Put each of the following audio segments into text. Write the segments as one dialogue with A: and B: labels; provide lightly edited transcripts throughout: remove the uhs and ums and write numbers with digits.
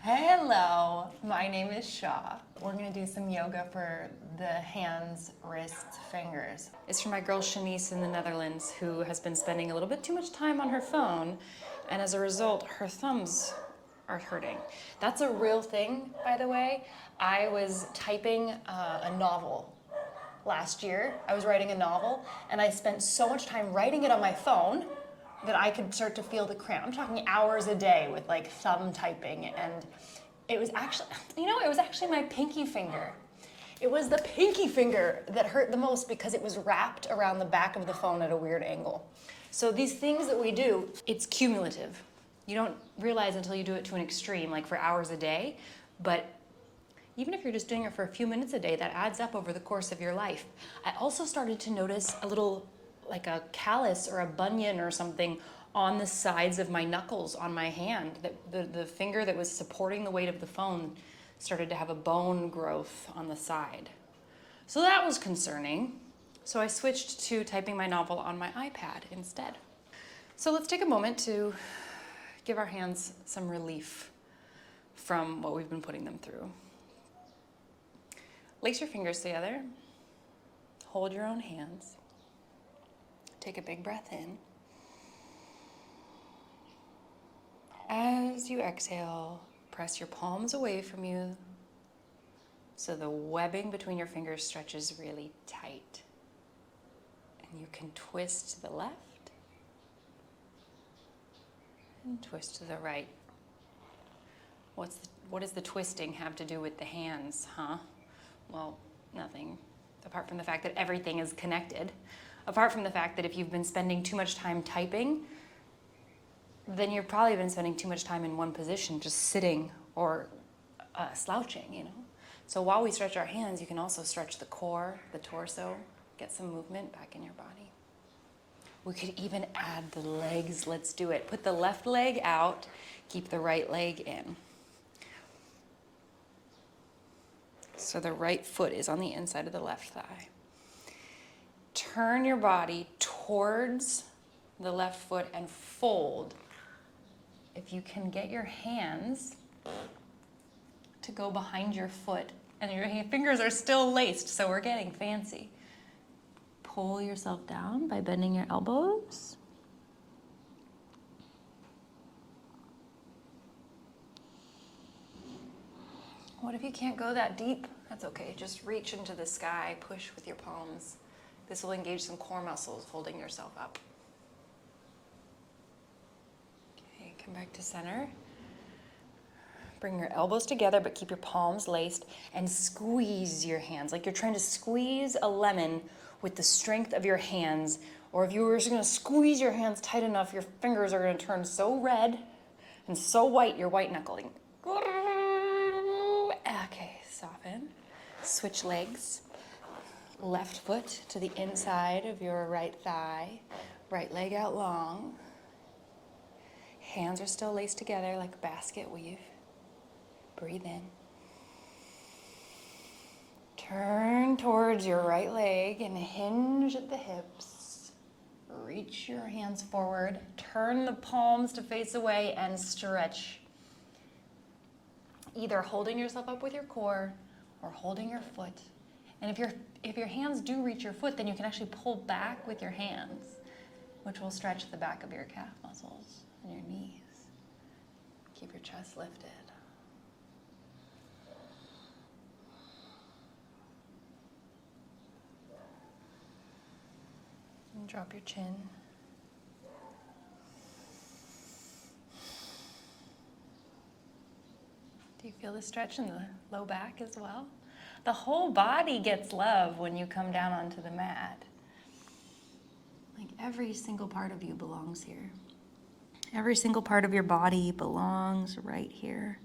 A: Hello, my name is Shaw. We're gonna do some yoga for the hands, wrists, fingers. It's from my girl Shanice in the Netherlands, who has been spending a little bit too much time on her phone, and as a result, her thumbs are hurting. That's a real thing, by the way. I was typing a novel last year. I was writing a novel, and I spent so much time writing it on my phone that I could start to feel the cramp. I'm talking hours a day with like thumb typing, and it was actually, it was actually my pinky finger. It was the pinky finger that hurt the most because it was wrapped around the back of the phone at a weird angle. So these things that we do, it's cumulative. You don't realize until you do it to an extreme, like for hours a day, but even if you're just doing it for a few minutes a day, that adds up over the course of your life. I also started to notice a little, like a callus or a bunion or something on the sides of my knuckles on my hand. The finger that was supporting the weight of the phone started to have a bone growth on the side. So that was concerning. So I switched to typing my novel on my iPad instead. So let's take a moment to give our hands some relief from what we've been putting them through. Lace your fingers together. Hold your own hands. Take a big breath in. As you exhale, press your palms away from you so the webbing between your fingers stretches really tight. And you can twist to the left and twist to the right. What does the twisting have to do with the hands, huh? Well, nothing, apart from the fact that everything is connected. Apart from the fact that if you've been spending too much time typing, then you've probably been spending too much time in one position, just sitting or slouching, So while we stretch our hands, you can also stretch the core, the torso, get some movement back in your body. We could even add the legs. Let's do it. Put the left leg out, keep the right leg in. So the right foot is on the inside of the left thigh. Turn your body towards the left foot and fold. If you can get your hands to go behind your foot, and your fingers are still laced, so we're getting fancy. Pull yourself down by bending your elbows. What if you can't go that deep? That's okay. Just reach into the sky, push with your palms. This will engage some core muscles holding yourself up. Okay, come back to center. Bring your elbows together, but keep your palms laced and squeeze your hands like you're trying to squeeze a lemon with the strength of your hands. Or if you were just going to squeeze your hands tight enough, your fingers are going to turn so red and so white, you're white knuckling. Okay, soften. Switch legs. Left foot to the inside of your right thigh. Right leg out long. Hands are still laced together like a basket weave. Breathe in. Turn towards your right leg and hinge at the hips. Reach your hands forward. Turn the palms to face away and stretch. Either holding yourself up with your core or holding your foot. And if your hands do reach your foot, then you can actually pull back with your hands, which will stretch the back of your calf muscles and your knees. Keep your chest lifted. And drop your chin. Do you feel the stretch in the low back as well? The whole body gets love when you come down onto the mat. Like every single part of you belongs here. Every single part of your body belongs right here.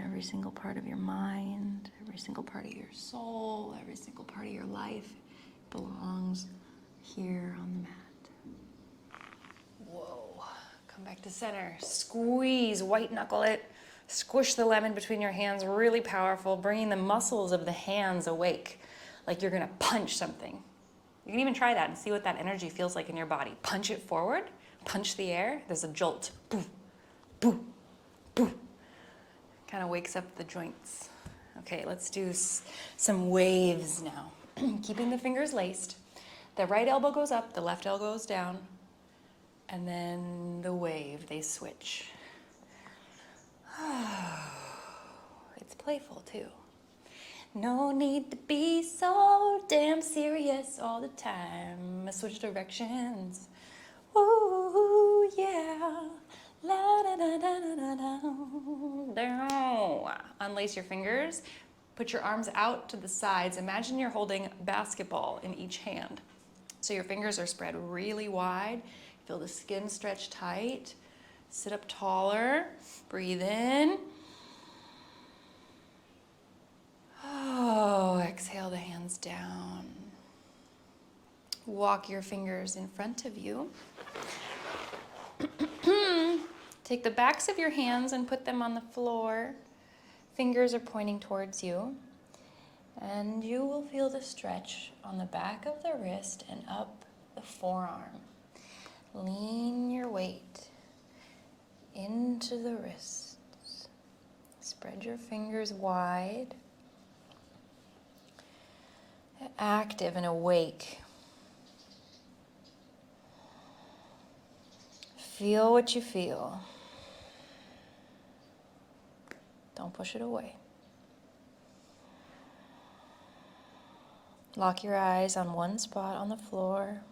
A: Every single part of your mind, every single part of your soul, every single part of your life belongs here on the mat. Whoa. Come back to center. Squeeze, white knuckle it. Squish the lemon between your hands, really powerful, bringing the muscles of the hands awake, like you're gonna punch something. You can even try that and see what that energy feels like in your body. Punch it forward, punch the air, there's a jolt. Boom, boom, boom. Kind of wakes up the joints. Okay, let's do some waves now. Keeping the fingers laced. The right elbow goes up, the left elbow goes down, and then the wave, they switch. It's playful too. No need to be so damn serious all the time. Switch directions. Ooh, yeah. La da da da da da da. Unlace your fingers. Put your arms out to the sides. Imagine you're holding a basketball in each hand. So your fingers are spread really wide. Feel the skin stretch tight. Sit up taller. Breathe in. Oh, exhale the hands down. Walk your fingers in front of you. Take the backs of your hands and put them on the floor. Fingers are pointing towards you. And you will feel the stretch on the back of the wrist and up the forearm. Lean your weight into the wrists. Spread your fingers wide. Active and awake. Feel what you feel. Don't push it away. Lock your eyes on one spot on the floor.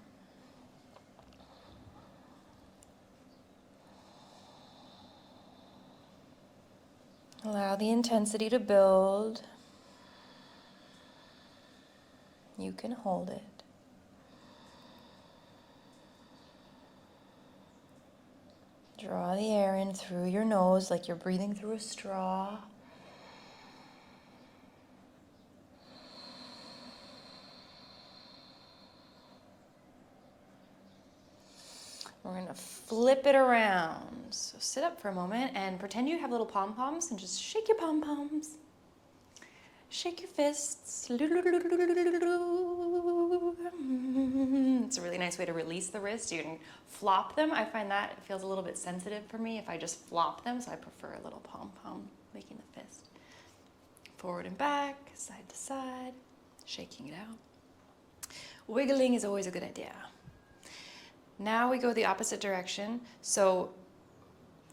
A: Allow the intensity to build. You can hold it. Draw the air in through your nose like you're breathing through a straw. We're going to flip it around. So sit up for a moment and pretend you have little pom-poms and just shake your pom-poms. Shake your fists. It's a really nice way to release the wrist. You can flop them. I find that it feels a little bit sensitive for me if I just flop them, so I prefer a little pom-pom making the fist. Forward and back, side to side, shaking it out. Wiggling is always a good idea. Now we go the opposite direction. So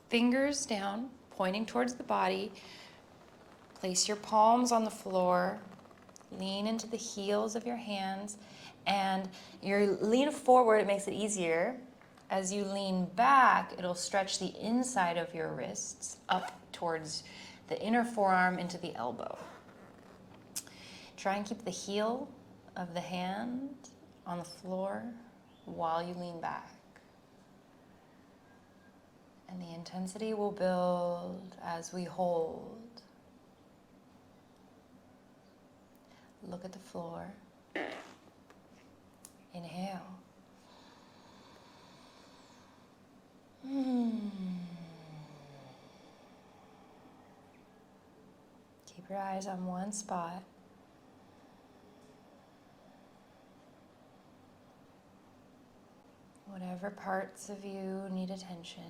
A: fingers down, pointing towards the body. Place your palms on the floor. Lean into the heels of your hands. And you lean forward, it makes it easier. As you lean back, it'll stretch the inside of your wrists up towards the inner forearm into the elbow. Try and keep the heel of the hand on the floor while you lean back. And the intensity will build as we hold. Look at the floor. Inhale. Keep your eyes on one spot. Whatever parts of you need attention,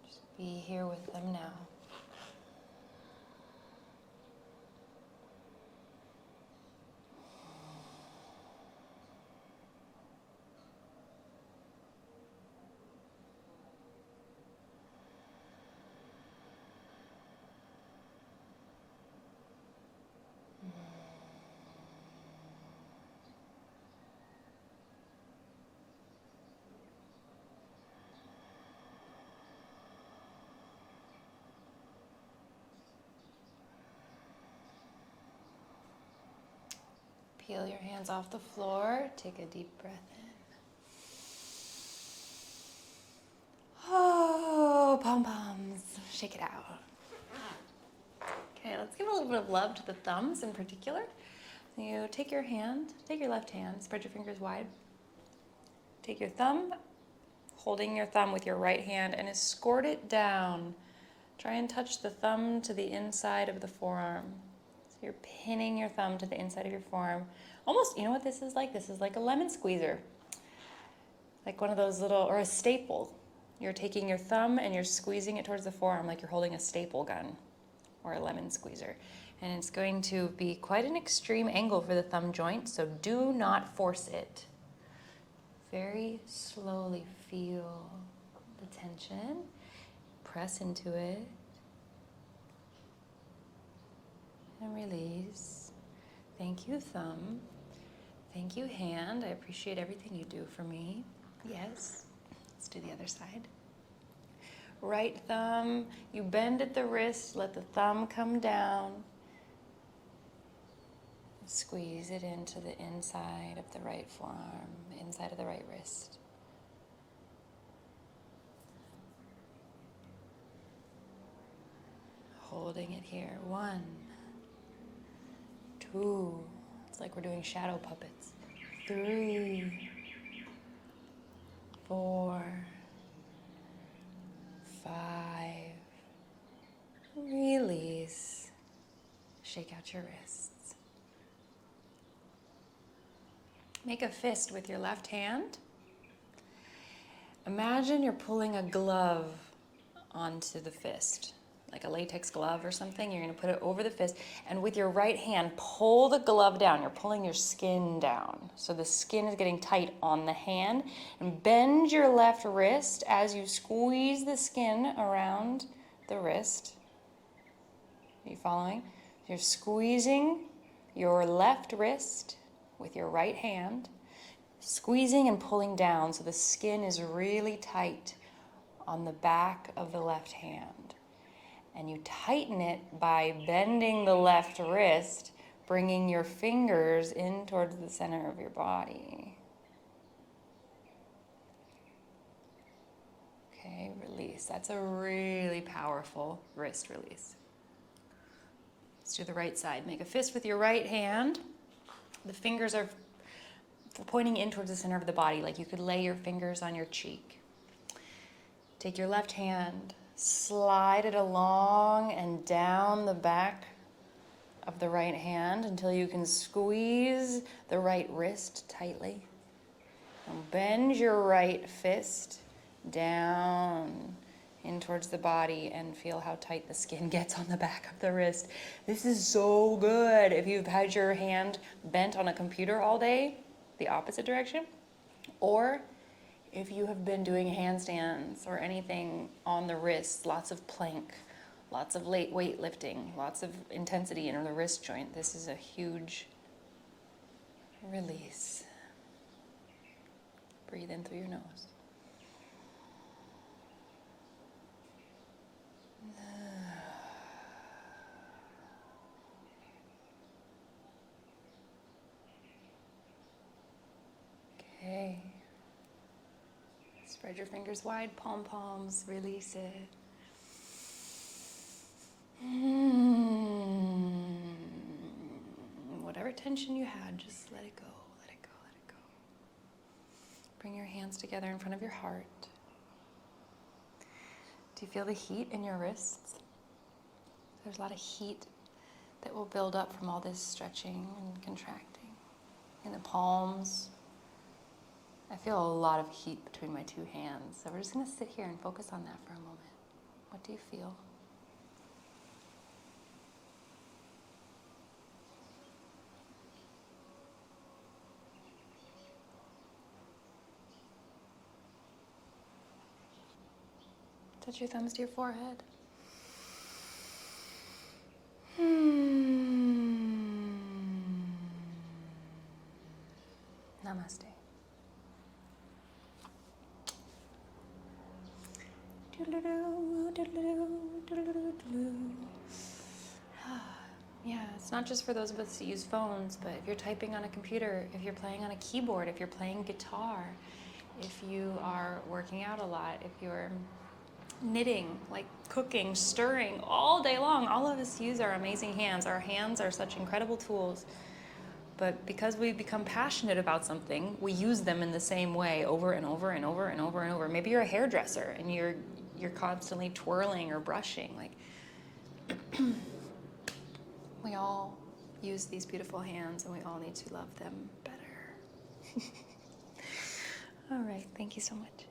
A: just be here with them now. Peel your hands off the floor. Take a deep breath in. Oh, pom-poms. Shake it out. Okay, let's give a little bit of love to the thumbs in particular. So you take your left hand, spread your fingers wide. Take your thumb, holding your thumb with your right hand, and escort it down. Try and touch the thumb to the inside of the forearm. You're pinning your thumb to the inside of your forearm. Almost, you know what this is like? This is like a lemon squeezer. Like one of those little, or a staple. You're taking your thumb and you're squeezing it towards the forearm like you're holding a staple gun or a lemon squeezer. And it's going to be quite an extreme angle for the thumb joint, so do not force it. Very slowly feel the tension. Press into it. And release. Thank you, thumb. Thank you, hand. I appreciate everything you do for me. Yes. Let's do the other side. Right thumb, you bend at the wrist, let the thumb come down. Squeeze it into the inside of the right forearm, the inside of the right wrist. Holding it here. 1, 2. It's like we're doing shadow puppets. 3, 4, 5. Release. Shake out your wrists. Make a fist with your left hand. Imagine you're pulling a glove onto the fist, like a latex glove or something. You're going to put it over the fist, and with your right hand, pull the glove down. You're pulling your skin down. So the skin is getting tight on the hand. And bend your left wrist as you squeeze the skin around the wrist. Are you following? You're squeezing your left wrist with your right hand, squeezing and pulling down so the skin is really tight on the back of the left hand. And you tighten it by bending the left wrist, bringing your fingers in towards the center of your body. Okay, release. That's a really powerful wrist release. Let's do the right side. Make a fist with your right hand. The fingers are pointing in towards the center of the body, like you could lay your fingers on your cheek. Take your left hand, slide it along and down the back of the right hand until you can squeeze the right wrist tightly. And bend your right fist down in towards the body and feel how tight the skin gets on the back of the wrist. This is so good. If you've had your hand bent on a computer all day, the opposite direction, or if you have been doing handstands or anything on the wrist, lots of plank, lots of weight lifting, lots of intensity in the wrist joint, this is a huge release. Breathe in through your nose. Okay. Spread your fingers wide, palms, release it. Whatever tension you had, just let it go, let it go, let it go. Bring your hands together in front of your heart. Do you feel the heat in your wrists? There's a lot of heat that will build up from all this stretching and contracting. In the palms, I feel a lot of heat between my two hands. So we're just going to sit here and focus on that for a moment. What do you feel? Touch your thumbs to your forehead. Namaste. Yeah, it's not just for those of us that use phones, but if you're typing on a computer, if you're playing on a keyboard, if you're playing guitar, if you are working out a lot, if you're knitting, like cooking, stirring all day long, all of us use our amazing hands. Our hands are such incredible tools. But because we become passionate about something, we use them in the same way over and over and over and over and over. Maybe you're a hairdresser and you're constantly twirling or brushing. Like we all use these beautiful hands and we all need to love them better. All right, thank you so much.